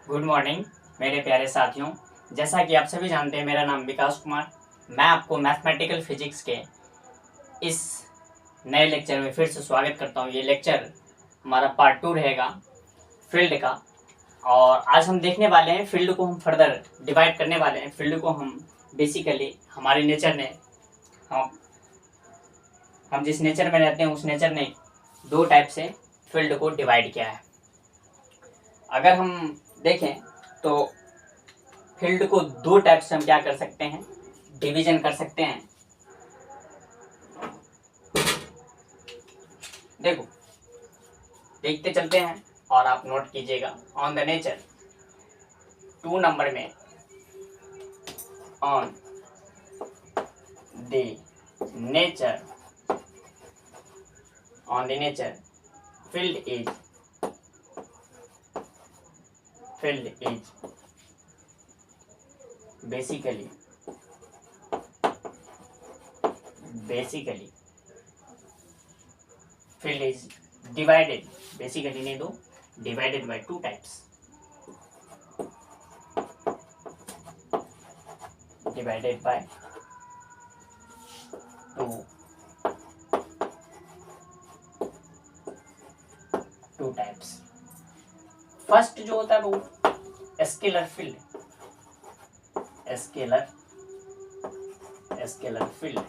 Good morning मेरे प्यारे साथियों। जैसा कि आप सभी जानते हैं, मेरा नाम विकास कुमार। मैं आपको मैथमेटिकल फिजिक्स के इस नए लेक्चर में फिर से स्वागत करता हूं। ये लेक्चर हमारा पार्ट 2 रहेगा फील्ड का, और आज हम देखने वाले हैं फील्ड को हम फर्दर डिवाइड करने वाले हैं। फील्ड को हम बेसिकली हमारे नेचर ने हम जिस नेचर में रहते हैं उस नेचर ने दो टाइप से फील्ड को डिवाइड किया है। अगर हम देखें तो फील्ड को दो टाइप से हम क्या कर सकते हैं, डिवीजन कर सकते हैं। देखो, देखते चलते हैं और आप नोट कीजिएगा। ऑन द नेचर 2 नंबर में, on the nature, on the nature field is basically field is divided, basically नहीं दो, divided by two types, divided by two types। First जो होता है वो scalar field, scalar field,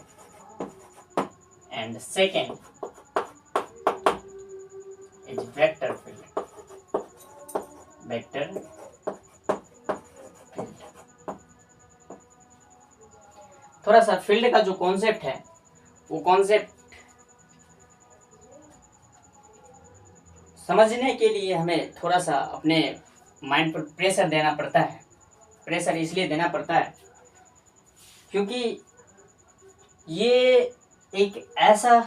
and second is vector field, vector field. थोड़ा सा field का जो कॉन्सेप्ट है वो कॉन्सेप्ट समझने के लिए हमें थोड़ा सा अपने माइंड पर प्रेशर देना पड़ता है। प्रेशर इसलिए देना पड़ता है क्योंकि ये एक ऐसा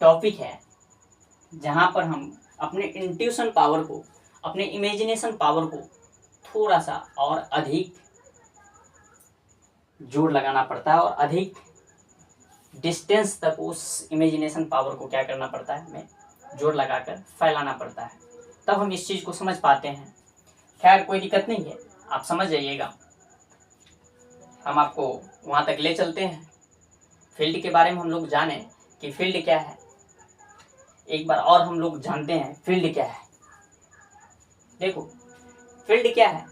टॉपिक है जहाँ पर हम अपने इंट्यूशन पावर को, अपने इमेजिनेशन पावर को थोड़ा सा और अधिक जोर लगाना पड़ता है, और अधिक डिस्टेंस तक उस इमेजिनेशन पावर को क्या करना पड़ता है, हमें जोर लगाकर फैलाना पड़ता है, तब हम इस चीज़ को समझ पाते हैं। खैर, कोई दिक्कत नहीं है, आप समझ जाइएगा। हम आपको वहाँ तक ले चलते हैं। फील्ड के बारे में हम लोग जाने कि फील्ड क्या है। एक बार और हम लोग जानते हैं फील्ड क्या है। देखो, फील्ड क्या है?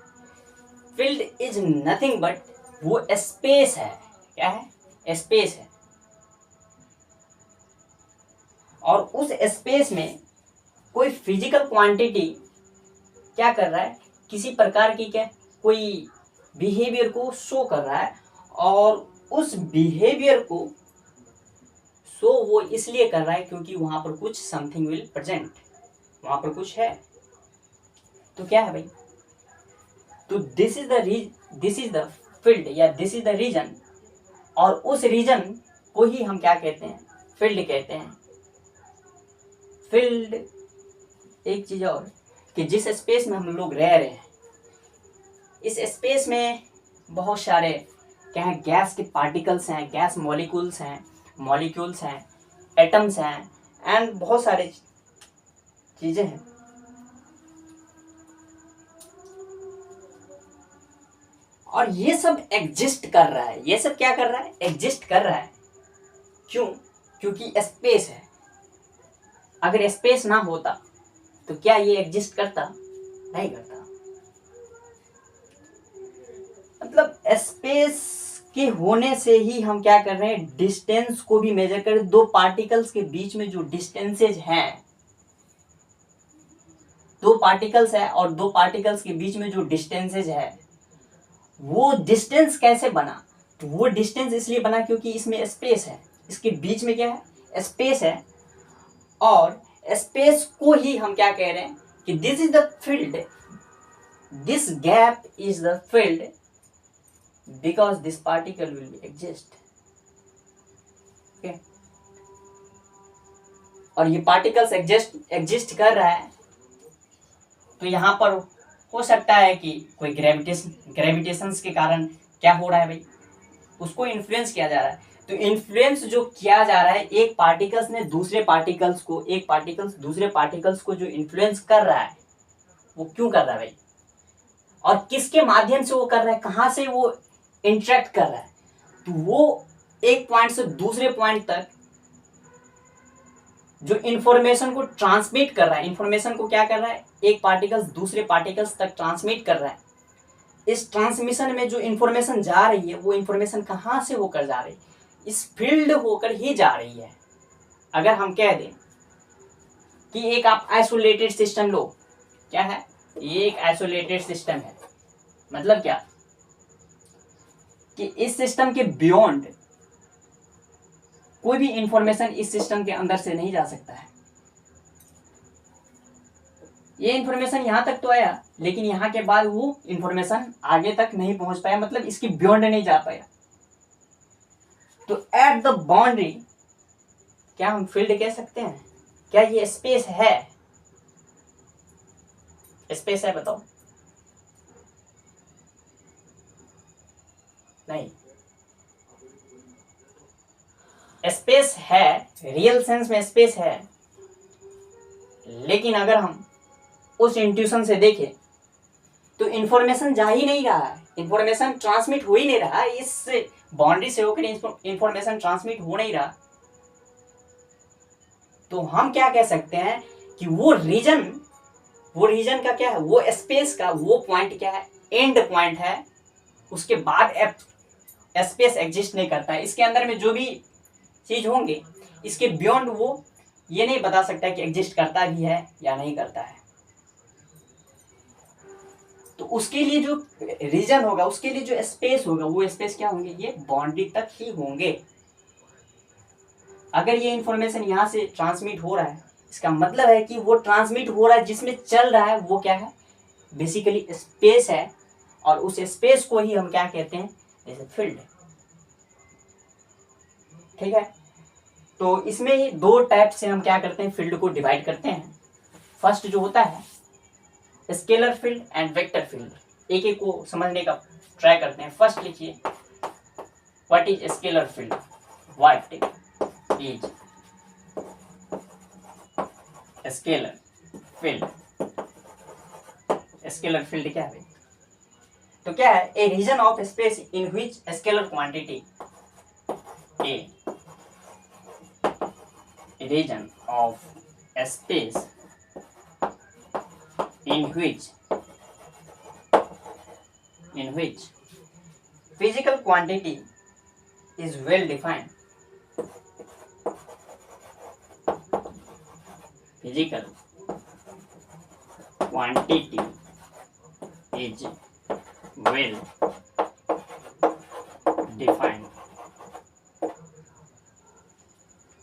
फील्ड इज नथिंग बट वो स्पेस है। क्या है? स्पेस है। और उस स्पेस में कोई फिजिकल क्वांटिटी क्या कर रहा है, किसी प्रकार की क्या कोई बिहेवियर को शो कर रहा है, और उस बिहेवियर को शो वो इसलिए कर रहा है क्योंकि वहां पर कुछ समथिंग विल प्रेजेंट, वहां पर कुछ है। तो क्या है भाई? तो दिस इज द फील्ड, या दिस इज द रीजन, और उस रीजन को ही हम क्या कहते हैं, फील्ड कहते हैं। फील्ड एक चीज और कि जिस स्पेस में हम लोग रह रहे हैं, इस स्पेस में बहुत सारे क्या है, गैस के पार्टिकल्स हैं, गैस मॉलिक्यूल्स हैं, एटम्स हैं, एंड बहुत सारे चीजें हैं। और ये सब एग्जिस्ट कर रहा है। ये सब क्या कर रहा है? एग्जिस्ट कर रहा है। क्यों? क्योंकि स्पेस है। अगर स्पेस ना होता तो क्या ये एग्जिस्ट करता? नहीं करता। मतलब स्पेस के होने से ही हम क्या कर रहे हैं, डिस्टेंस को भी मेजर कर, दो पार्टिकल्स के बीच में जो डिस्टेंसेज हैं, दो पार्टिकल्स है और दो पार्टिकल्स के बीच में जो डिस्टेंसेज है, वो डिस्टेंस कैसे बना? तो वो डिस्टेंस इसलिए बना क्योंकि इसमें स्पेस है, इसके बीच में क्या है, स्पेस है। और स्पेस को ही हम क्या कह रहे हैं कि this is the field, this gap is the field because this particle will exist। okay? और ये पार्टिकल्स एग्जिस्ट कर रहा है, तो यहाँ पर हो सकता है कि कोई ग्रेविटेशंस के कारण क्या हो रहा है भाई, उसको इन्फ्लुएंस किया जा रहा है। तो इन्फ्लुएंस जो किया जा रहा है, एक पार्टिकल्स ने दूसरे पार्टिकल्स को, एक पार्टिकल्स दूसरे पार्टिकल्स को जो इन्फ्लुएंस कर रहा है, वो क्यों कर रहा है भाई? और किसके माध्यम से वो कर रहा है, कहाँ से वो इंटरेक्ट कर रहा है। तो वो एक पॉइंट से दूसरे पॉइंट तक जो इंफॉर्मेशन को ट्रांसमिट कर रहा है, इंफॉर्मेशन को क्या कर रहा है, एक पार्टिकल्स दूसरे पार्टिकल्स तक ट्रांसमिट कर रहा है। इस ट्रांसमिशन में जो इंफॉर्मेशन जा रही है वो इंफॉर्मेशन कहाँ से होकर जा रही है, इस फील्ड होकर ही जा रही है। अगर हम कह दें कि एक आप आइसोलेटेड सिस्टम लो, क्या है ये, एक आइसोलेटेड सिस्टम है, मतलब क्या कि इस सिस्टम के बियॉन्ड कोई भी इंफॉर्मेशन इस सिस्टम के अंदर से नहीं जा सकता है। ये इंफॉर्मेशन यहां तक तो आया, लेकिन यहां के बाद वो इंफॉर्मेशन आगे तक नहीं पहुंच पाया, मतलब इसकी बियॉन्ड नहीं जा पाया। तो एट द बाउंड्री क्या हम फील्ड कह सकते हैं? क्या ये स्पेस है? स्पेस है, बताओ। नहीं, स्पेस है, रियल सेंस में स्पेस है, लेकिन अगर हम उस इंट्यूशन से देखें तो इंफॉर्मेशन जा ही नहीं रहा है, इंफॉर्मेशन ट्रांसमिट हो ही नहीं रहा, इस बाउंड्री से होकर इंफॉर्मेशन ट्रांसमिट हो नहीं रहा। तो हम क्या कह सकते हैं कि वो रीजन का क्या है, वो स्पेस का वो पॉइंट क्या है, एंड पॉइंट है, उसके बाद स्पेस एग्जिस्ट नहीं करता है। इसके अंदर में जो भी चीज होंगे इसके बियॉन्ड वो ये नहीं बता सकता कि एग्जिस्ट करता भी है या नहीं करता है। तो उसके लिए जो रीजन होगा, उसके लिए जो स्पेस होगा, वो स्पेस क्या होंगे, ये बाउंड्री तक ही होंगे। अगर ये इंफॉर्मेशन यहां से ट्रांसमिट हो रहा है, इसका मतलब है कि वो ट्रांसमिट हो रहा है, जिसमें चल रहा है वो क्या है, बेसिकली स्पेस है। और उस स्पेस को ही हम क्या कहते हैं, जैसे फील्ड। ठीक है, तो इसमें ही दो टाइप से हम क्या करते हैं, फील्ड को डिवाइड करते हैं। फर्स्ट जो होता है scalar field and vector field. एक एक को समझने का ट्राई करते हैं। फर्स्ट लिखिए, what is scalar field, what is scalar field. Scalar field क्या है? तो क्या है, a region of space in which scalar quantity, a region of space in which physical quantity is well defined. Physical quantity is well defined.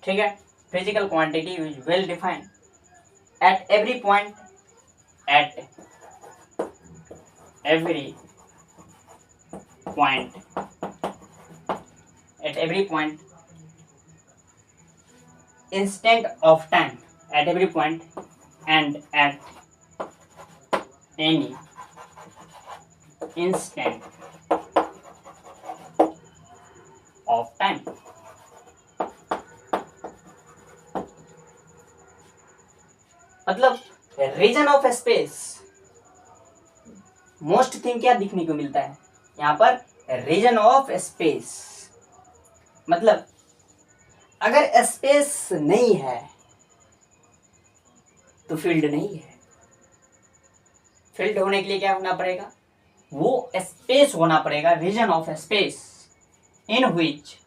ठीक है, physical quantity is well defined at every point, instant of time, at every point and at any instant of time. मतलब region of space, most thing क्या दिखने को मिलता है यहाँ पर, रीजन ऑफ स्पेस। मतलब अगर स्पेस नहीं है तो फील्ड नहीं है। फील्ड होने के लिए क्या होना पड़ेगा, वो स्पेस होना पड़ेगा, region of space in which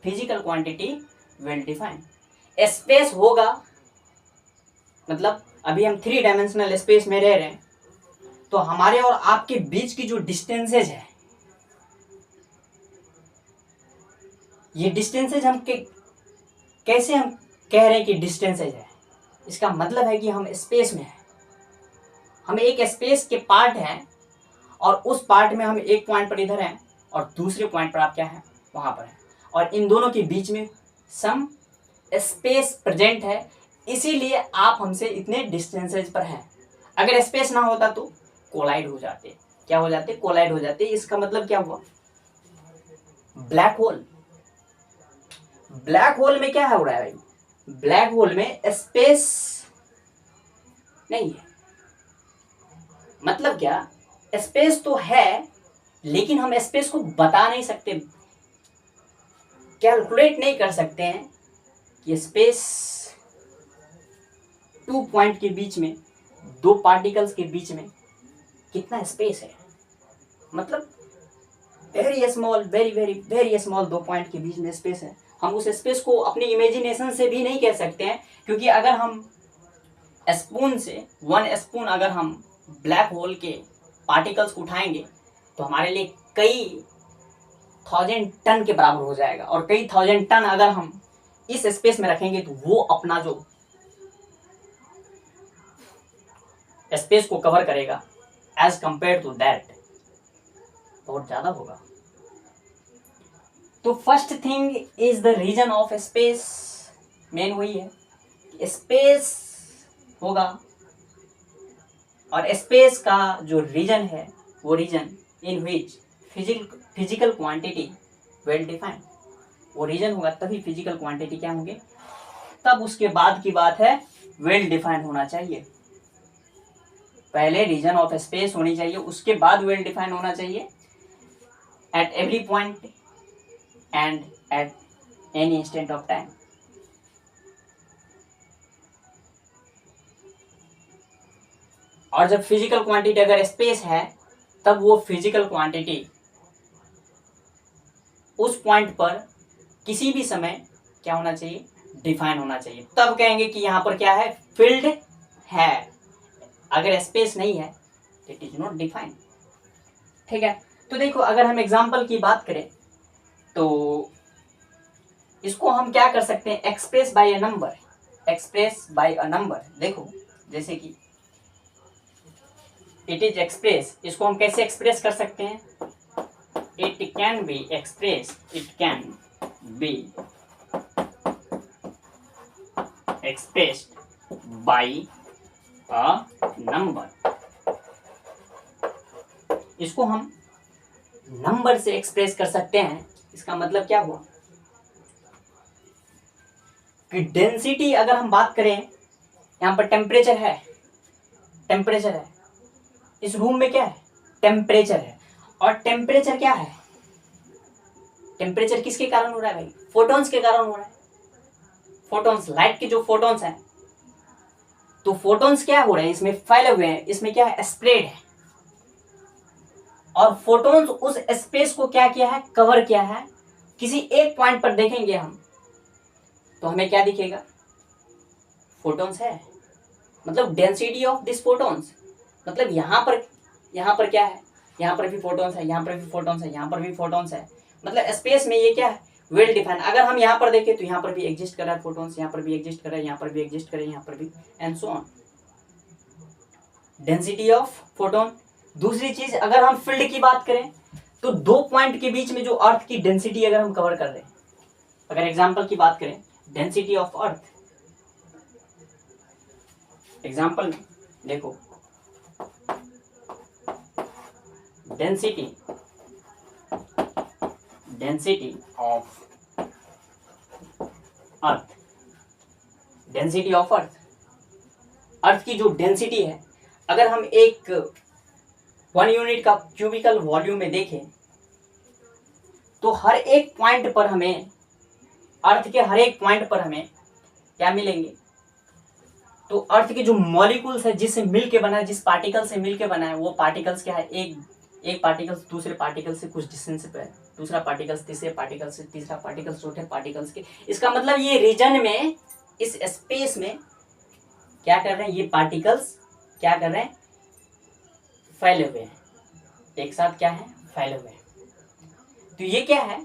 physical quantity well defined. Space होगा मतलब अभी हम 3 डायमेंशनल स्पेस में रह रहे हैं, तो हमारे और आपके बीच की जो डिस्टेंसेज है, ये डिस्टेंसेज हम कैसे हम कह रहे हैं कि डिस्टेंसेज है, इसका मतलब है कि हम स्पेस में हैं, हम एक स्पेस के पार्ट हैं, और उस पार्ट में हम एक पॉइंट पर इधर हैं और दूसरे पॉइंट पर आप क्या हैं, वहां पर हैं, और इन दोनों के बीच में सम स्पेस प्रेजेंट है, इसीलिए आप हमसे इतने डिस्टेंसेज पर हैं। अगर स्पेस ना होता तो कोलाइड हो जाते। क्या हो जाते, कोलाइड हो जाते। इसका मतलब क्या हुआ, ब्लैक होल। ब्लैक होल में क्या हो रहा है भाई, ब्लैक होल में स्पेस नहीं है। मतलब क्या, स्पेस तो है, लेकिन हम स्पेस को बता नहीं सकते, कैलकुलेट नहीं कर सकते हैं कि स्पेस 2 पॉइंट के बीच में, 2 पार्टिकल्स के बीच में कितना स्पेस है। मतलब very small, very very very small 2 point के बीच में स्पेस है। हम उस स्पेस को अपनी इमेजिनेशन से भी नहीं कह सकते हैं, क्योंकि अगर हम स्पून से 1 स्पून अगर हम ब्लैक होल के पार्टिकल्स को उठाएंगे तो हमारे लिए कई 1000 टन के बराबर हो जाएगा, और कई 1000 टन अगर हम इस स्पेस में रखेंगे तो वो अपना जो स्पेस को कवर करेगा एज कंपेयर टू दैट बहुत ज्यादा होगा। तो first thing is the region of space, main वही है, स्पेस होगा, और स्पेस का जो रीजन है वो region in which physical quantity well defined, वो रीजन होगा तभी फिजिकल क्वांटिटी क्या होंगे, तब उसके बाद की बात है वेल डिफाइंड होना चाहिए। पहले रीजन ऑफ स्पेस होनी चाहिए, उसके बाद वेल डिफाइंड होना चाहिए at every point and at any instant of time. और जब फिजिकल क्वांटिटी अगर स्पेस है तब वो फिजिकल क्वांटिटी उस पॉइंट पर किसी भी समय क्या होना चाहिए, डिफाइन होना चाहिए, तब कहेंगे कि यहाँ पर क्या है, फील्ड है। अगर स्पेस नहीं है इट इज नॉट डिफाइंड। ठीक है, तो देखो अगर हम एग्जांपल की बात करें तो इसको हम क्या कर सकते हैं, express bye a number, express bye a number. देखो जैसे कि इट इज एक्सप्रेस, इसको हम कैसे एक्सप्रेस कर सकते हैं, it can be express, it can be expressed by a number. इसको हम नंबर से एक्सप्रेस कर सकते हैं। इसका मतलब क्या हुआ कि डेंसिटी अगर हम बात करें, यहाँ पर टेम्परेचर है, टेम्परेचर है, इस रूम में क्या है, टेम्परेचर है, और टेम्परेचर क्या है, टेम्परेचर किसके कारण हो रहा है भाई, फोटॉन्स के कारण हो रहा है। फोटॉन्स, लाइट के जो फोटॉन्स हैं, तो फोटॉन्स क्या हो रहे हैं, इसमें फैले हुए हैं, इसमें क्या है, स्प्रेड है, और फोटॉन्स उस स्पेस को क्या किया है, कवर किया है। किसी एक पॉइंट पर देखेंगे हम तो हमें क्या दिखेगा, फोटॉन्स है, मतलब डेंसिटी ऑफ दिस फोटॉन्स, मतलब यहाँ पर क्या है, यहाँ पर भी फोटॉन्स है, यहाँ पर भी फोटॉन्स है, यहाँ पर भी फोटॉन्स है, मतलब स्पेस में ये क्या है, वेल डिफाइंड। अगर हम यहाँ पर देखें तो यहाँ पर भी एग्जिस्ट कर रहा है फोटॉन्स, यहाँ पर भी एग्जिस्ट कर रहा है, यहाँ पर भी एग्जिस्ट कर रहा है, यहाँ पर भी, and so on, density of photon. दूसरी चीज अगर हम फील्ड की बात करें तो 2 पॉइंट के बीच में जो अर्थ की डेंसिटी अगर हम कवर कर रहे हैं, अगर एग्जांपल की बात करें, डेंसिटी ऑफ अर्थ, एग्जांपल में देखो, density of earth, density of earth, earth की जो डेंसिटी है, अगर हम एक 1 यूनिट का क्यूबिकल वॉल्यूम में देखें तो हर एक पॉइंट पर हमें, अर्थ के हर एक पॉइंट पर हमें क्या मिलेंगे, तो अर्थ के जो मॉलिक्यूल्स है, जिससे मिलके बना है, जिस पार्टिकल से मिलके बना है, वो पार्टिकल्स क्या है, एक पार्टिकल्स दूसरे पार्टिकल से कुछ डिस्टेंस पे है, दूसरा पार्टिकल्स तीसरे पार्टिकल से, तीसरा पार्टिकल्स चौथे पार्टिकल्स के। इसका मतलब ये रीजन में, इस स्पेस में क्या कर रहे हैं, ये पार्टिकल्स क्या कर रहे हैं, फैले हुए हैं, एक साथ क्या है, फैले हुए हैं। तो ये क्या है,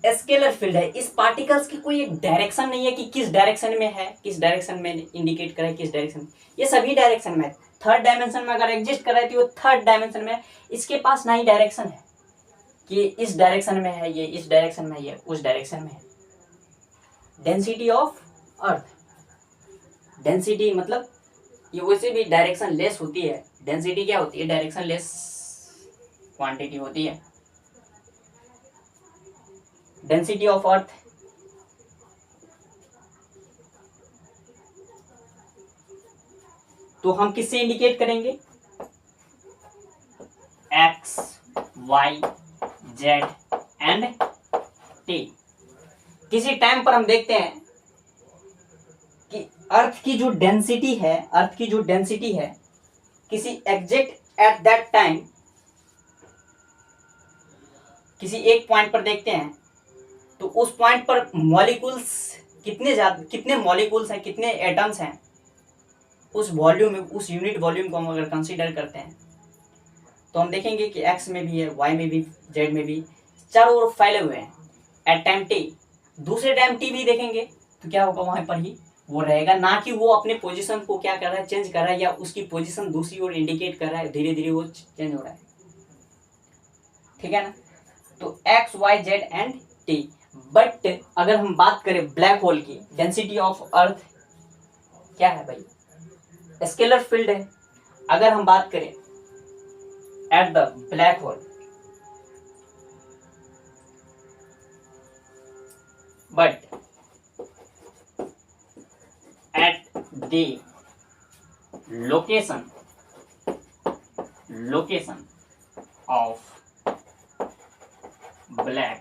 स्केलर फील्ड है। इस पार्टिकल्स की कोई एक डायरेक्शन नहीं है कि किस डायरेक्शन में है, किस डायरेक्शन में इंडिकेट करे, किस डायरेक्शन, ये सभी डायरेक्शन में, थर्ड डायमेंशन में अगर एग्जिस्ट कर रही थी वो थर्ड डायमेंशन में, इसके पास ना ही डायरेक्शन है कि इस डायरेक्शन में है, ये इस डायरेक्शन में है, ये उस डायरेक्शन में है। डेंसिटी ऑफ अर्थ, डेंसिटी मतलब ये वैसे भी डायरेक्शन लेस होती है, डेंसिटी क्या होती है, डायरेक्शन लेस क्वांटिटी होती है। डेंसिटी ऑफ अर्थ, तो हम किससे इंडिकेट करेंगे, वाई जेड एंड टी। किसी टाइम पर हम देखते हैं कि अर्थ की जो डेंसिटी है किसी एग्जैक्ट एट दैट टाइम, किसी एक पॉइंट पर देखते हैं तो उस पॉइंट पर मॉलिक्यूल्स कितने मॉलिक्यूल्स हैं, कितने एटम्स हैं, उस वॉल्यूम में, उस यूनिट वॉल्यूम को हम अगर कंसीडर करते हैं तो हम देखेंगे कि एक्स में भी है, वाई में भी, जेड में भी, चारों ओर फैले हुए हैं एट टाइम टी। दूसरे टाइम टी भी देखेंगे तो क्या होगा, वहां पर ही वो रहेगा, ना कि वो अपने पोजीशन को क्या कर रहा है, चेंज कर रहा है, या उसकी पोजीशन दूसरी ओर इंडिकेट कर रहा है, धीरे धीरे वो चेंज हो रहा है। ठीक है ना। तो x y z and t. But अगर हम बात करें ब्लैक होल की, डेंसिटी ऑफ अर्थ क्या है भाई, स्केलर फील्ड है। अगर हम बात करें eight the black whole, but at the location of black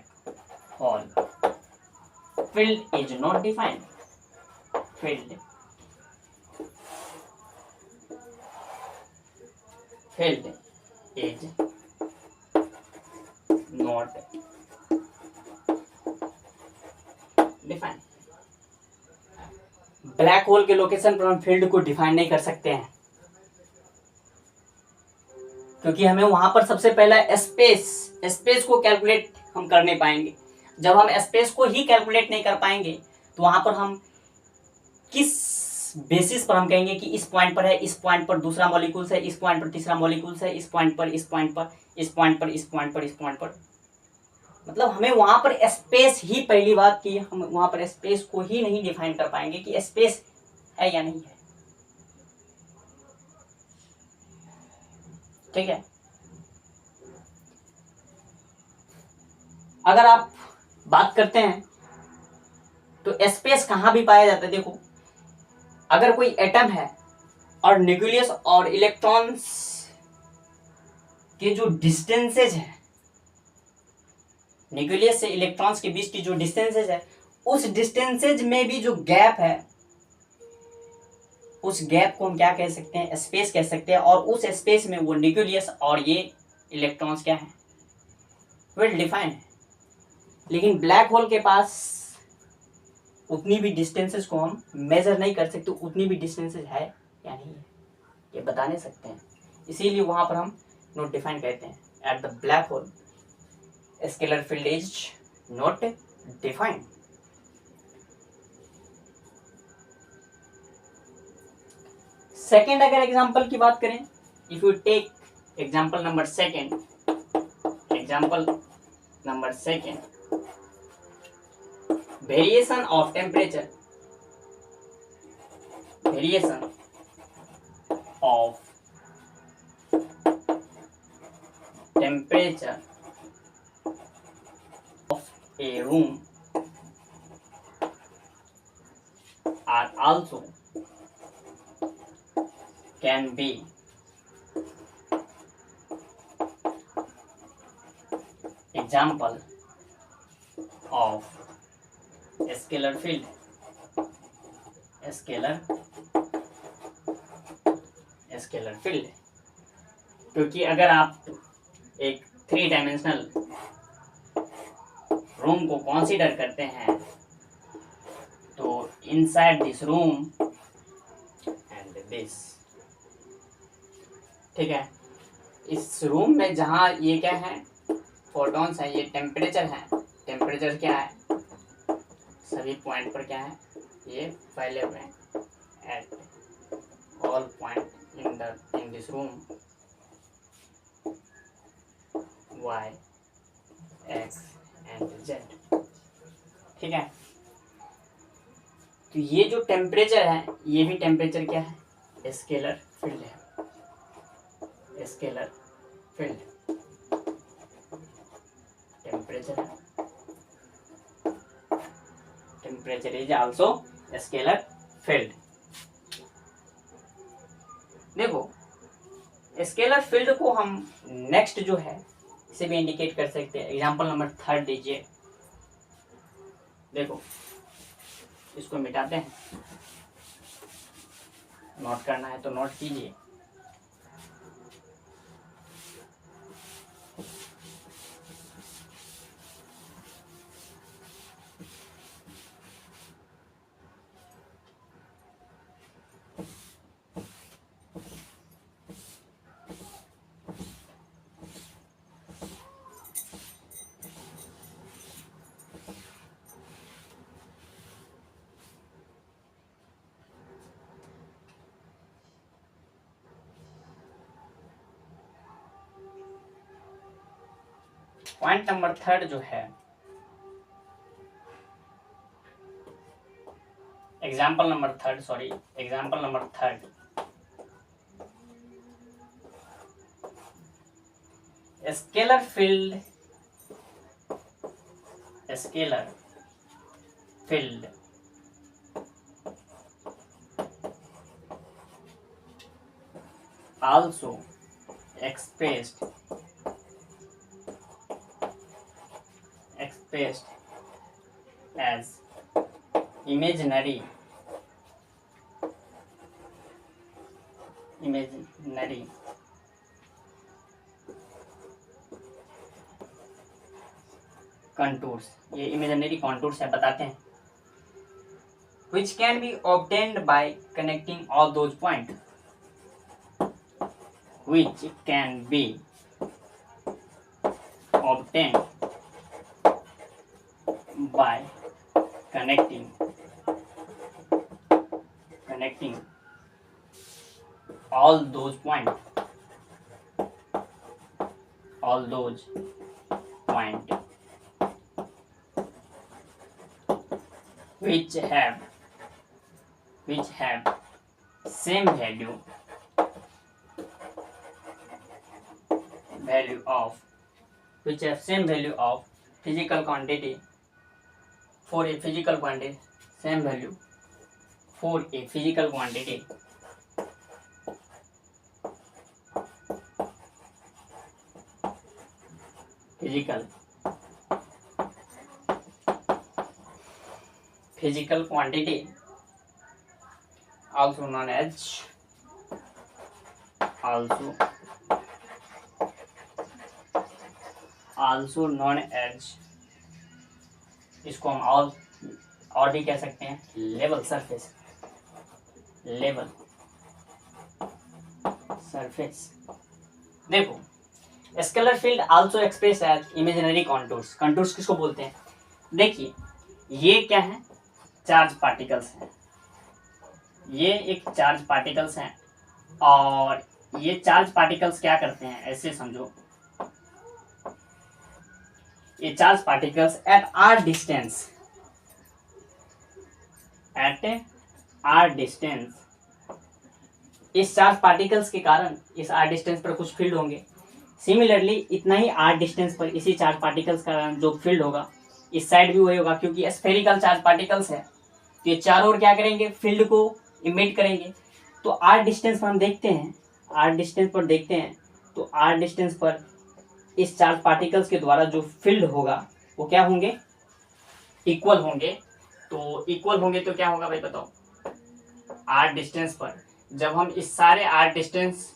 hole, field is not defined. Field is not defined. Black hole के लोकेशन पर हम फील्ड को डिफाइन नहीं कर सकते हैं, क्योंकि हमें वहां पर सबसे पहला स्पेस को कैलकुलेट हम कर नहीं पाएंगे। जब हम स्पेस को ही कैलकुलेट नहीं कर पाएंगे तो वहां पर हम किस बेसिस पर हम कहेंगे कि इस पॉइंट पर है, इस पॉइंट पर दूसरा मॉलिक्यूल्स है, इस पॉइंट पर तीसरा मॉलिक्यूल्स है, इस पॉइंट पर, इस पॉइंट पर, इस पॉइंट पर, इस पॉइंट पर, इस पॉइंट पर। मतलब हमें वहां पर स्पेस ही, पहली बात कि हम वहां पर स्पेस को ही नहीं डिफाइन कर पाएंगे कि स्पेस है या नहीं है। ठीक है। अगर आप बात करते हैं तो स्पेस कहां भी पाया जाता है। देखो, अगर कोई एटम है और न्यूक्लियस और इलेक्ट्रॉन्स के जो डिस्टेंसेज है, न्यूक्लियस से इलेक्ट्रॉन्स के बीच की जो डिस्टेंसेज है, उस डिस्टेंसेज में भी जो गैप है, उस गैप को हम क्या कह सकते हैं, स्पेस कह सकते हैं। और उस स्पेस में वो न्यूक्लियस और ये इलेक्ट्रॉन्स क्या है, वेल डिफाइंड है। लेकिन ब्लैक होल के पास उतनी भी डिस्टेंसेस को हम मेजर नहीं कर सकते, उतनी भी डिस्टेंसेस है या नहीं है ये बता नहीं सकते हैं। इसीलिए वहां पर हम नॉट डिफाइंड कहते हैं। At the black hole scalar field is not defined. Second अगर एग्जाम्पल की बात करें, if you take example number second, variation of temperature, of a room are also can be example of scalar field. क्योंकि अगर आप एक 3 dimensional room को consider करते हैं तो inside this room and this, ठीक है, इस रूम में जहाँ ये क्या है, फोटॉन्स है, ये टेम्परेचर है, टेम्परेचर क्या है, सभी पॉइंट पर क्या है, ये फैले हुए हैं at all point in this room, y x and z। ठीक है। तो ये जो टेम्परेचर है, ये भी टेम्परेचर क्या है, स्केलर फील्ड है, स्केलर फील्ड टेम्परेचर है, temperature is also scalar field. देखो, स्केलर फील्ड को हम नेक्स्ट जो है इसे भी इंडिकेट कर सकते हैं। एग्जाम्पल नंबर 3 दीजिए। देखो इसको मिटाते हैं, नोट करना है तो नोट कीजिए। पॉइंट नंबर 3 जो है, example number 3 scalar field also expressed as imaginary contours। ये imaginary contours है, बताते हैं। which can be obtained by connecting all those points, which can be obtained by connecting all those points which have same value of physical quantity for a physical quantity, same value for a physical quantity physical quantity also known as इसको हम और भी कह सकते हैं level surface. देखो scalar field also express as imaginary contours किसको बोलते हैं? देखिए ये क्या है, चार्ज पार्टिकल्स हैं, ये एक चार्ज पार्टिकल्स हैं, और ये चार्ज पार्टिकल्स क्या करते हैं, ऐसे समझो, ये charge particles at r distance इस चार्ज पार्टिकल्स के कारण इस आर डिस्टेंस पर कुछ फील्ड होंगे। सिमिलरली इतना ही आर डिस्टेंस पर इसी चार्ज पार्टिकल्स का कारण जो फील्ड होगा इस साइड भी वही होगा, क्योंकि स्फेरिकल चार्ज पार्टिकल्स है तो ये चारों ओर क्या करेंगे, फील्ड को इमिट करेंगे। तो आर डिस्टेंस पर हम देखते हैं, तो आर डिस्टेंस पर इस चार्ज पार्टिकल्स के द्वारा जो फील्ड होगा वो क्या होंगे, इक्वल होंगे। तो इक्वल होंगे तो क्या होगा भाई बताओ, आर डिस्टेंस पर जब हम इस सारे आर डिस्टेंस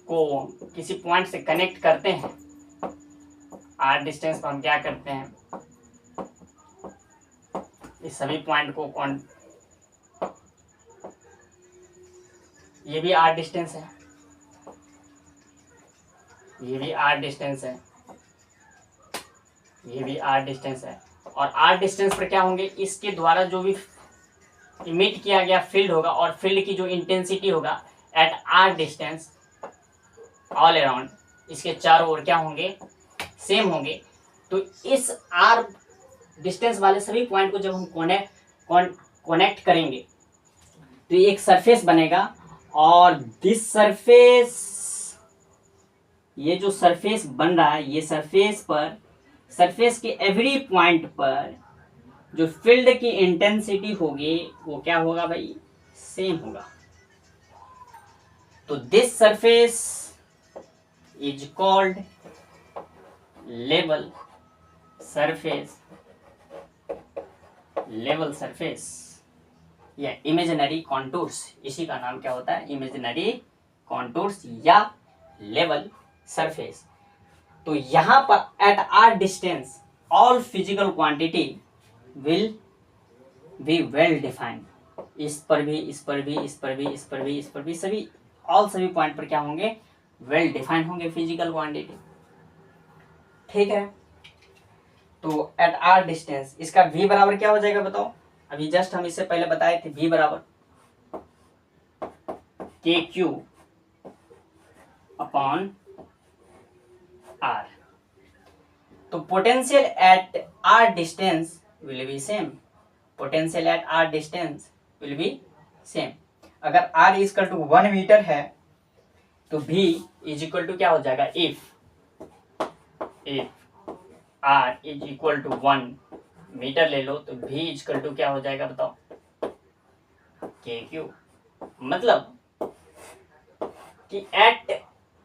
को किसी पॉइंट से कनेक्ट करते हैं, आर डिस्टेंस पर हम क्या करते हैं, इस सभी पॉइंट को ये भी आर डिस्टेंस है, ये भी आर डिस्टेंस है, और आर डिस्टेंस पर क्या होंगे, इसके द्वारा जो भी इमिट किया गया फील्ड होगा और फील्ड की जो इंटेंसिटी होगा at r distance all around, इसके चारों ओर क्या होंगे, सेम होंगे। तो इस आर डिस्टेंस वाले सभी पॉइंट को जब हम कनेक्ट करेंगे तो एक सरफेस बनेगा, और दिस सरफेस, ये जो सरफेस बन रहा है, ये सरफेस के एवरी पॉइंट पर जो फील्ड की इंटेंसिटी होगी वो क्या होगा भाई, सेम होगा। तो this surface, is called level surface या इमेजिनरी कॉन्टूर्स, इसी का नाम क्या होता है, इमेजिनरी कॉन्टूर्स या लेवल सरफेस। तो यहां पर at r distance all physical quantity will be well defined. इस पर भी सभी सभी पॉइंट पर क्या होंगे, वेल डिफाइंड होंगे फिजिकल क्वांटिटी। ठीक है, तो एट आर डिस्टेंस इसका v बराबर क्या हो जाएगा बताओ। अभी जस्ट हम इससे पहले बताए थे v बराबर के क्यू अपॉन आर। तो potential at r distance will be same, potential at r distance will be same. अगर r is equal to 1 metre है तो v इज इक्वल टू क्या हो जाएगा, if r is equal to 1 metre ले लो तो v इज इक्वल टू क्या हो जाएगा बताओ, के क्यू। मतलब कि एट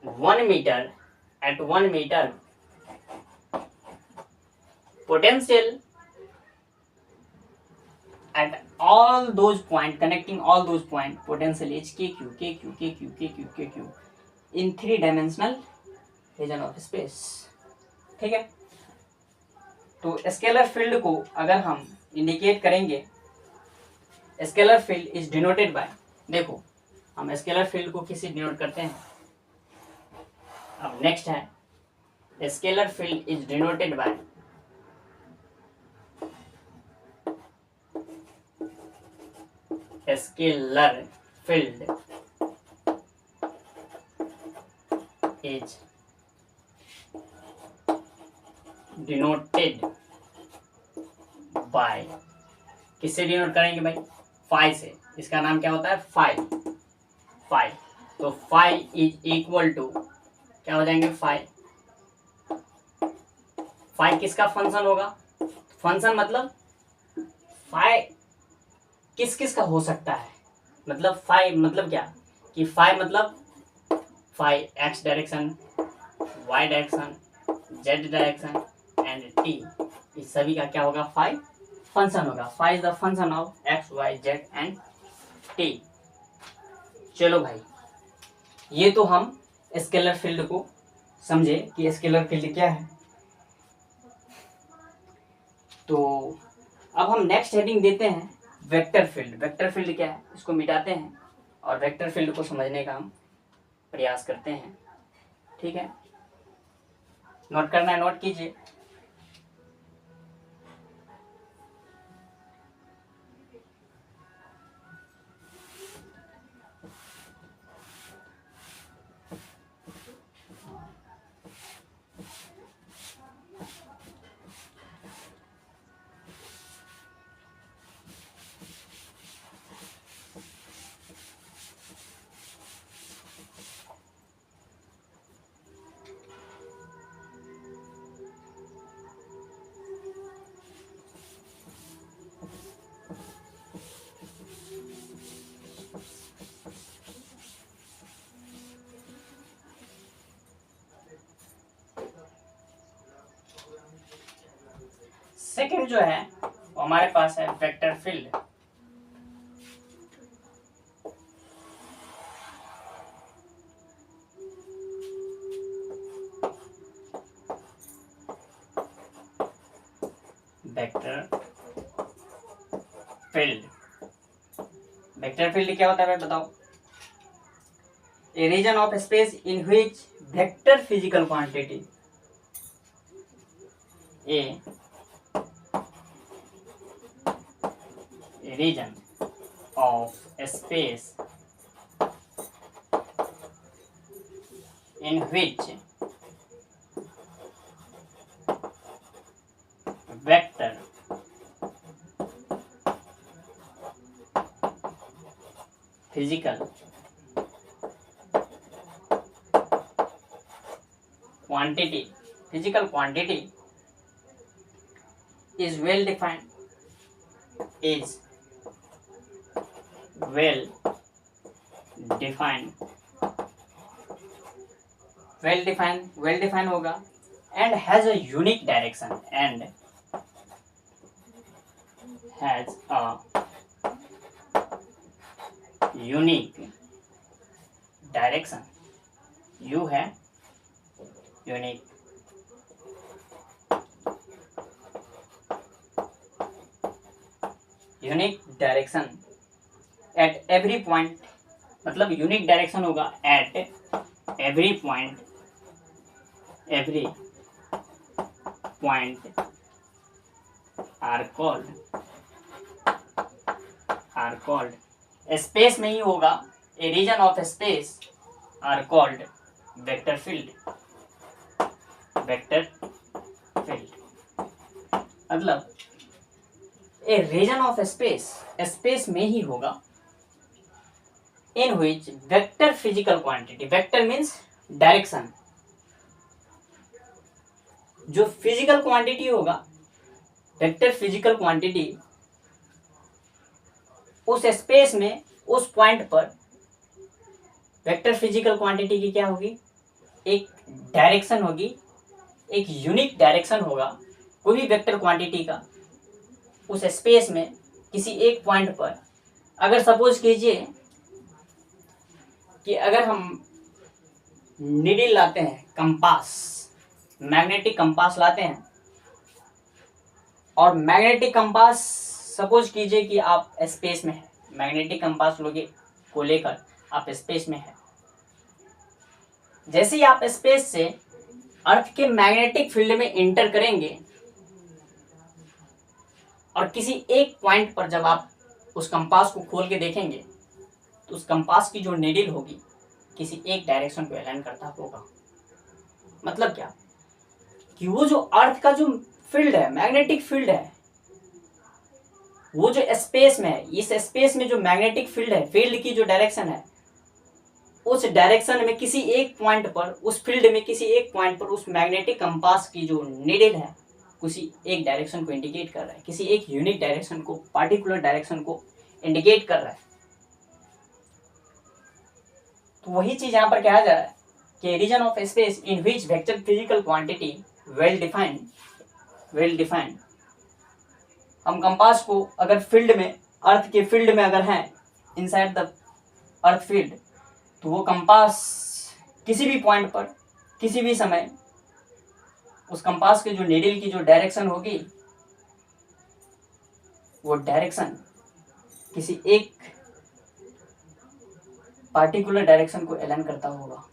1 metre potential at all those point connecting all those point potential is kq in 3-dimensional region of space। ठीक है, तो स्केलर फील्ड को अगर हम इंडिकेट करेंगे, scalar field is denoted by, देखो हम स्केलर फील्ड को किसी डिनोट करते हैं। अब नेक्स्ट है scalar field is denoted by scalar field is denoted by, किससे डिनोट करेंगे भाई, फाई से। इसका नाम क्या होता है, फाई। तो फाई इज इक्वल टू क्या हो जाएंगे, फाई किसका फंक्शन होगा, फंक्शन मतलब फाई किस का हो सकता है, मतलब फाई मतलब क्या कि फाई मतलब phi x direction, y direction, z direction and t, इस सभी का क्या होगा, फाई फंक्शन होगा। Phi is the function of x y z and t. चलो भाई, ये तो हम स्केलर फील्ड को समझे कि स्केलर फील्ड क्या है। तो अब हम नेक्स्ट हेडिंग देते हैं वेक्टर फील्ड। वेक्टर फील्ड क्या है, इसको मिटाते हैं और वेक्टर फील्ड को समझने का हम प्रयास करते हैं। ठीक है, नोट करना है, नोट कीजिए। सेकंड जो है वो हमारे पास है वेक्टर फील्ड। वेक्टर फील्ड क्या होता है भाई बताओ, a region of space in which vector physical quantity, a region of space in which vector physical quantity is well defined, well define होगा and has a unique direction and has a unique direction you है unique direction at every point, मतलब unique direction होगा at every point are called space में ही होगा, a region of space are called vector field मतलब a region of space में ही होगा in which vector physical quantity, vector means direction, जो फिजिकल क्वांटिटी होगा वेक्टर फिजिकल क्वांटिटी उस स्पेस में उस पॉइंट पर वेक्टर फिजिकल क्वांटिटी की क्या होगी, एक डायरेक्शन होगी, एक यूनिक डायरेक्शन होगा कोई भी वेक्टर क्वांटिटी का उस स्पेस में किसी एक पॉइंट पर। अगर सपोज कीजिए कि अगर हम नीडल लाते हैं, कंपास, मैग्नेटिक कंपास लाते हैं और मैग्नेटिक कंपास सपोज कीजिए कि आप स्पेस में है, मैग्नेटिक कंपास को लेकर आप स्पेस में है। जैसे ही आप स्पेस से अर्थ के मैग्नेटिक फील्ड में एंटर करेंगे और किसी एक पॉइंट पर जब आप उस कंपास को खोल के देखेंगे तो उस कंपास की जो नीडल होगी किसी एक डायरेक्शन को अलाइन करता होगा। मतलब क्या कि वो जो अर्थ का जो फील्ड है, मैग्नेटिक फील्ड है, वो जो स्पेस में है, इस स्पेस में जो मैग्नेटिक फील्ड है, फील्ड की जो डायरेक्शन है, उस डायरेक्शन में किसी एक पॉइंट पर, उस फील्ड में किसी एक पॉइंट पर उस मैग्नेटिक कंपास की जो नीडल है किसी एक डायरेक्शन को इंडिकेट कर रहा है, किसी एक यूनिक डायरेक्शन को, पार्टिकुलर डायरेक्शन को इंडिकेट कर रहा है। तो वही चीज यहां पर कहा जा रहा है कि region of space in which vector physical quantity well defined. हम कंपास को अगर फील्ड में, अर्थ के फील्ड में अगर हैं, इनसाइड द अर्थ फील्ड, तो वो कंपास किसी भी पॉइंट पर किसी भी समय उस कंपास के जो नीडल की जो डायरेक्शन होगी वो डायरेक्शन किसी एक पार्टिकुलर डायरेक्शन को अलाइन करता होगा।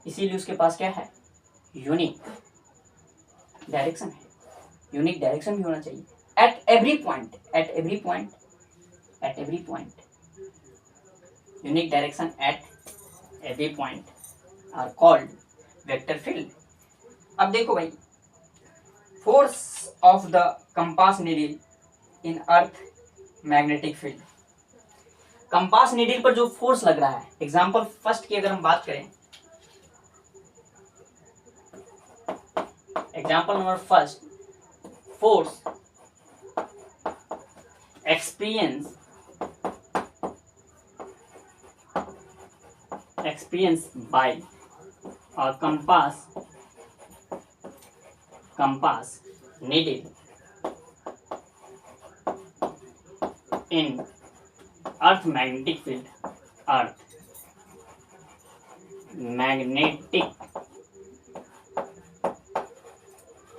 इसीलिए उसके पास क्या है, यूनिक डायरेक्शन है। यूनिक डायरेक्शन भी होना चाहिए at every point unique direction at every point are called vector field. अब देखो भाई, force of the compass needle in earth magnetic field. Compass needle पर जो फोर्स लग रहा है, एग्जांपल फर्स्ट की अगर हम बात करें, example number first, force experience by a compass needle in earth magnetic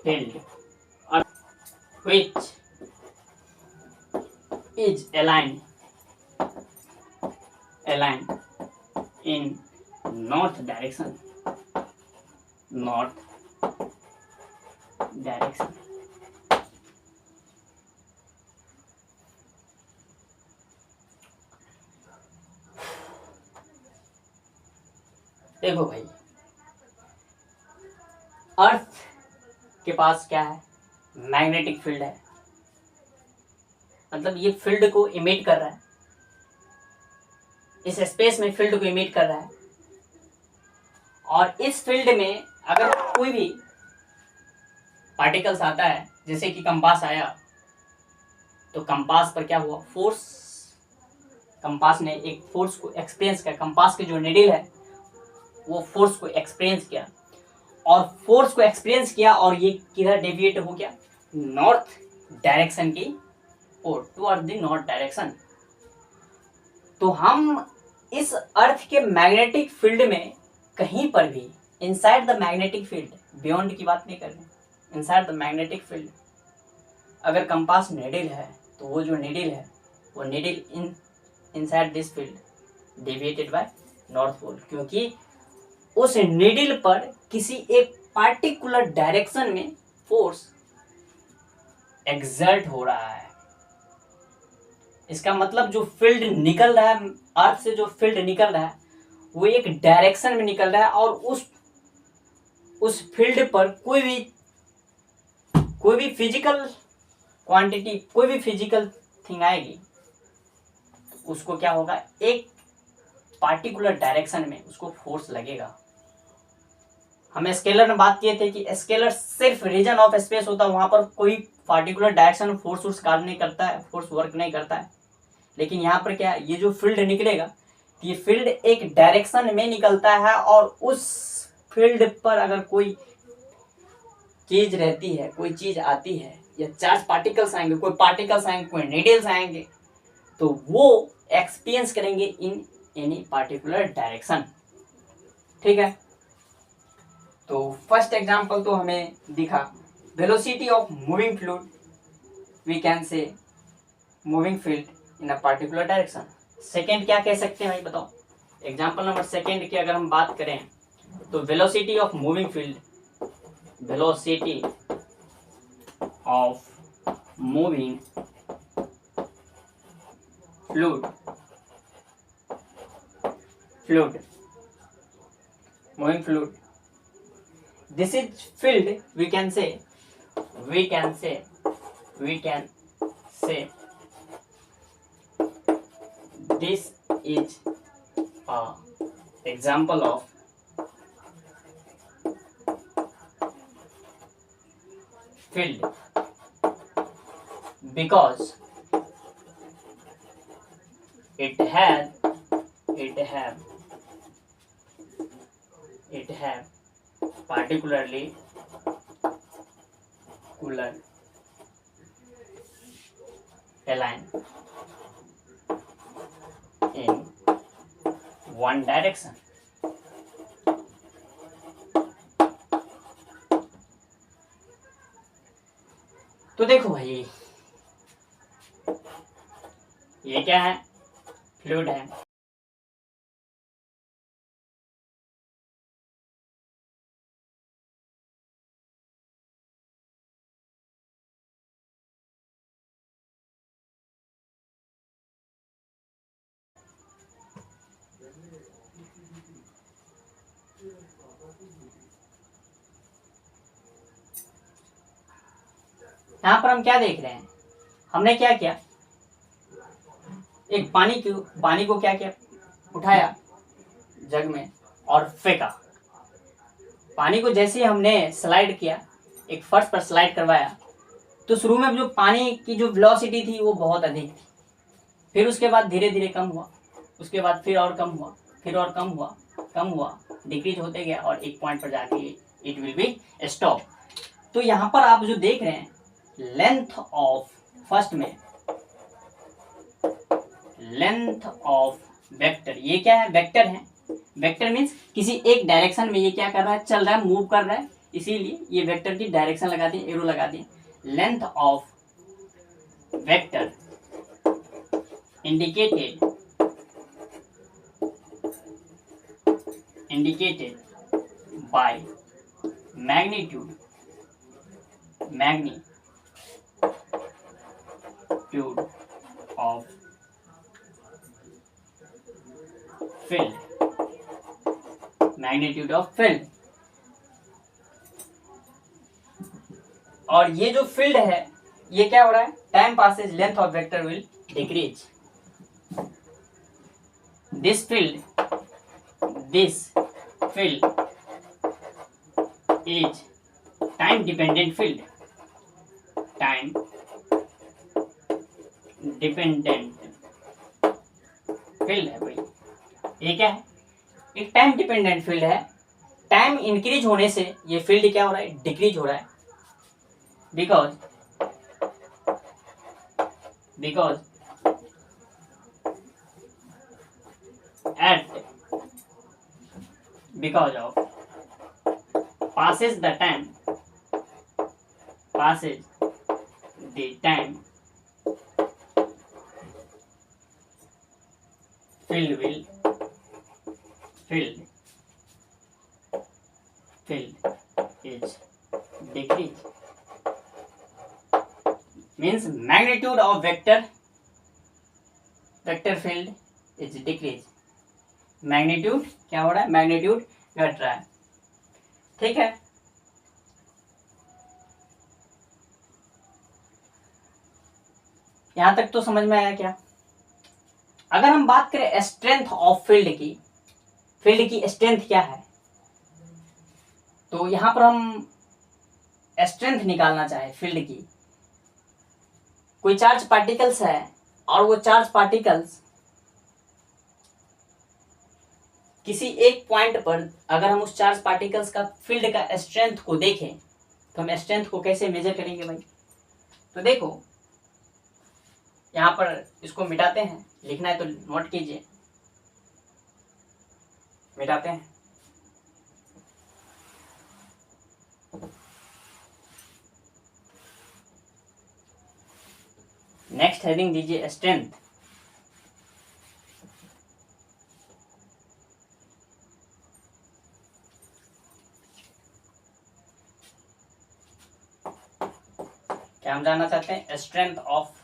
field, which is aligned in north direction. देखो भाई, अर्थ के पास क्या है, मैग्नेटिक फील्ड है, मतलब ये फील्ड को इमिट कर रहा है, इस स्पेस में फील्ड को इमिट कर रहा है। और इस फील्ड में अगर कोई भी पार्टिकल्स आता है, जैसे कि कंपास आया, तो कंपास पर क्या हुआ, फोर्स, कंपास ने एक फोर्स को एक्सपीरियंस किया। कंपास के जो नीडल है वो फोर्स को एक्सपीरियंस किया, और फोर्स को एक्सपीरियंस किया और ये किधर डेविएट हो गया, नॉर्थ डायरेक्शन की ओर, टुवर्ड द नॉर्थ डायरेक्शन। तो हम इस अर्थ के मैग्नेटिक फील्ड में कहीं पर भी inside the magnetic field, beyond की बात नहीं कर रहे, इनसाइड द मैग्नेटिक फील्ड अगर कंपास नीडल है तो वो जो नीडल है वो needle inside this field deviated by north pole, क्योंकि उस नीडल पर किसी एक पार्टिकुलर डायरेक्शन में फोर्स एक्सर्ट हो रहा है। इसका मतलब जो फील्ड निकल रहा है अर्थ से, जो फील्ड निकल रहा है वो एक डायरेक्शन में निकल रहा है, और उस फील्ड पर कोई भी फिजिकल क्वांटिटी, कोई भी फिजिकल थिंग आएगी, उसको क्या होगा, एक पार्टिकुलर डायरेक्शन में उसको फोर्स लगेगा। हम स्केलर में बात किए थे कि स्केलर सिर्फ रीजन ऑफ स्पेस होता है, वहां पर कोई पार्टिकुलर डायरेक्शन में फोर्स कार्य नहीं करता है, फोर्स वर्क नहीं करता है। लेकिन यहाँ पर क्या है, ये जो फील्ड निकलेगा, ये फील्ड एक डायरेक्शन में निकलता है, और उस फील्ड पर अगर कोई चीज रहती है, कोई चीज आती है, या चार्ज पार्टिकल्स आएंगे, कोई पार्टिकल्स आएंगे, कोई नीडल्स आएंगे, तो वो एक्सपीरियंस करेंगे इन एनी पार्टिकुलर डायरेक्शन। ठीक है, तो फर्स्ट एग्जांपल तो हमें दिखा velocity of moving fluid, we can say moving field in a particular direction. Second क्या कह सकते हैं भाई बताओ, एग्जांपल नंबर सेकेंड की अगर हम बात करें तो velocity of moving field, velocity of moving fluid, moving fluid, this is filled, we can say this is a example of filled, because it have particularly cooler align in one direction. तो देखो भाई, ये क्या है, fluid है। यहाँ पर हम क्या देख रहे हैं, हमने क्या किया, एक पानी को क्या किया, उठाया जग में और फेंका। पानी को जैसे ही हमने स्लाइड किया, एक फर्श पर स्लाइड करवाया, तो शुरू में जो पानी की जो वेलोसिटी थी वो बहुत अधिक थी, फिर उसके बाद धीरे धीरे कम हुआ, उसके बाद फिर और कम हुआ, फिर और कम हुआ, डिक्रीज होते गया, और एक पॉइंट पर जाके इट विल बी स्टॉप। तो यहाँ पर आप जो देख रहे हैं, लेंथ ऑफ, फर्स्ट में लेंथ ऑफ वेक्टर, ये क्या है, वेक्टर है। वेक्टर मीन्स किसी एक डायरेक्शन में ये क्या कर रहा है, चल रहा है, मूव कर रहा है, इसीलिए ये वेक्टर की डायरेक्शन लगा दी, एरो लगा दी। Length of vector indicated by magnitude of field, magnitude of field. और ये जो फील्ड है, ये क्या हो रहा है, time passes, length of vector will decrease. This field is time dependent field, time dependent field है भाई। ये क्या है, एक टाइम डिपेंडेंट फील्ड है। टाइम इंक्रीज होने से ये फील्ड क्या हो रहा है, डिक्रीज हो रहा है, because at because of passes the time field is decrease, means magnitude of vector field is decrease, magnitude क्या हो रहा है, मैग्नीट्यूड घट रहा है। ठीक है, यहां तक तो समझ में आया क्या? अगर हम बात करें स्ट्रेंथ ऑफ फील्ड की स्ट्रेंथ क्या है, तो यहां पर हम स्ट्रेंथ निकालना चाहे फील्ड की, कोई चार्ज पार्टिकल्स है और वो चार्ज पार्टिकल्स किसी एक पॉइंट पर, अगर हम उस चार्ज पार्टिकल्स का फील्ड का स्ट्रेंथ को देखें तो हम स्ट्रेंथ को कैसे मेजर करेंगे भाई? तो देखो यहां पर इसको मिटाते हैं, लिखना है तो नोट कीजिए, मिटाते हैं। नेक्स्ट हेडिंग दीजिए स्ट्रेंथ। क्या हम जानना चाहते हैं? स्ट्रेंथ ऑफ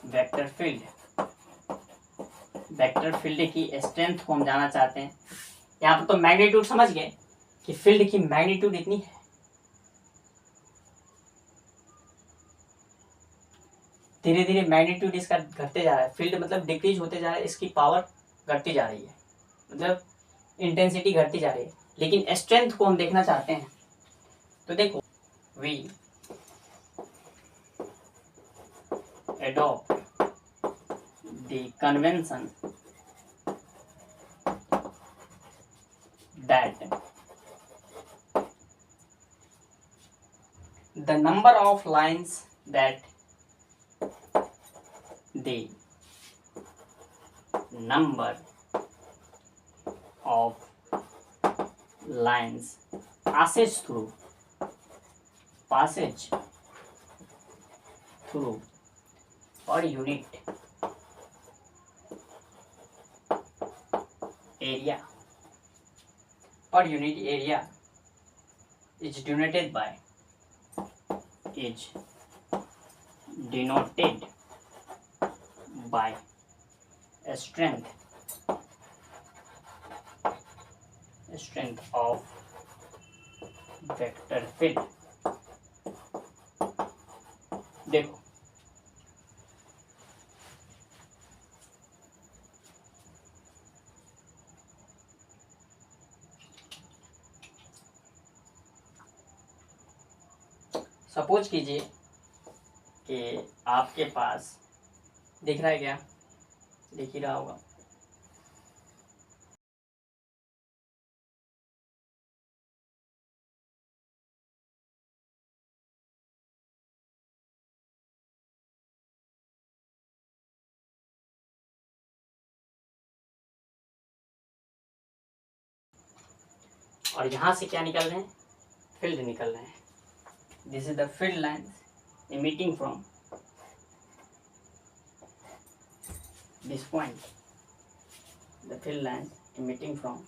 वेक्टर फील्ड की स्ट्रेंथ को हम जानना चाहते हैं। यहाँ पर तो मैग्नीट्यूड समझ गए कि फील्ड की मैग्नीट्यूड इतनी है, धीरे धीरे मैग्नीट्यूड इसका घटते जा रहा है, फील्ड मतलब डिक्रीज होते जा रहा है, इसकी पावर घटती जा रही है, मतलब इंटेंसिटी घटती जा रही है, लेकिन स्ट्रेंथ को हम देखना चाहते हैं। तो देखो, we adopt the convention that the number of lines that the number of lines passes through per unit area is denoted by strength of vector field। देखो सपोज कीजिए कि आपके पास दिख रहा है, क्या दिख ही रहा होगा, और यहां से क्या निकल रहे हैं, फील्ड निकल रहे हैं। This is the field line emitting from this point, the field lines emitting from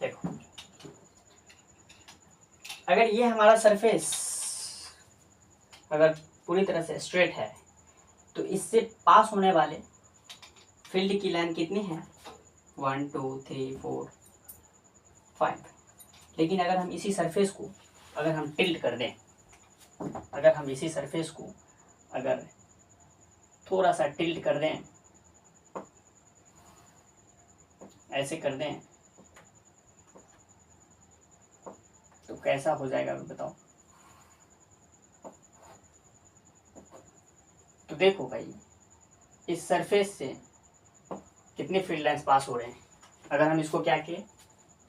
देखो, अगर ये हमारा सरफेस अगर पूरी तरह से स्ट्रेट है तो इससे पास होने वाले फील्ड की लाइन कितनी है 1 2 3 4 5। लेकिन अगर हम इसी सरफेस को अगर हम टिल्ट कर दें, अगर हम इसी सरफेस को अगर थोड़ा सा टिल्ट कर दें, ऐसे कर दें, तो कैसा हो जाएगा बताओ। तो देखो भाई इस सरफेस से कितने फील्ड लाइंस पास हो रहे हैं। अगर हम इसको क्या किए,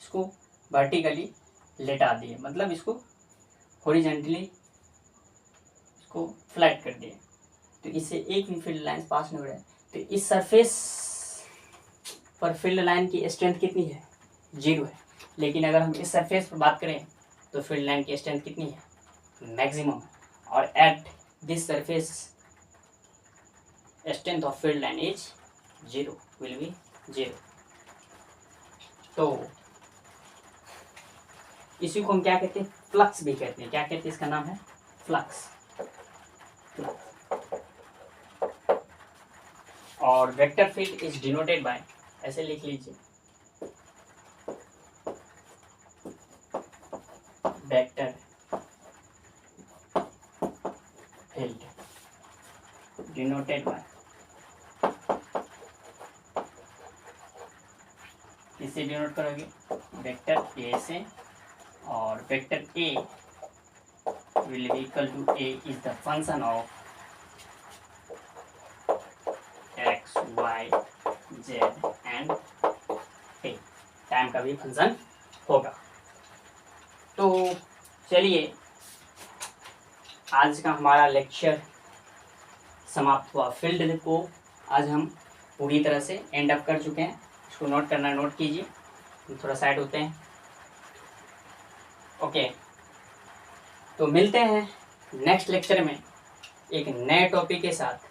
इसको वर्टिकली लेटा दिए, मतलब इसको हॉरिजॉन्टली इसको फ्लैट कर दिए, तो इससे एक भी फील्ड लाइन पास नहीं हो रहा है। तो इस सरफेस पर फील्ड लाइन की स्ट्रेंथ कितनी है 0 है। लेकिन अगर हम इस सरफेस पर बात करें तो फील्ड लाइन की स्ट्रेंथ कितनी है मैक्सिमम। और at this surface strength of field line is 0 will be 0। तो इसी को हम क्या कहते हैं फ्लक्स भी कहते हैं। क्या कहते हैं, इसका नाम है फ्लक्स। और vector field is denoted by, ऐसे लिख लीजिए, वेक्टर फील्ड डिनोटेड बाय, किससे डिनोट करोगे वेक्टर ए से। और vector A will be equal to a is the function of x, y, z and t। Time का भी फंक्शन होगा। तो चलिए आज का हमारा लेक्चर समाप्त हुआ। फील्ड को आज हम पूरी तरह से एंड अप कर चुके हैं। इसको नोट करना, नोट कीजिए, थोड़ा साइड होते हैं। ओके, तो मिलते हैं नेक्स्ट लेक्चर में एक नए टॉपिक के साथ।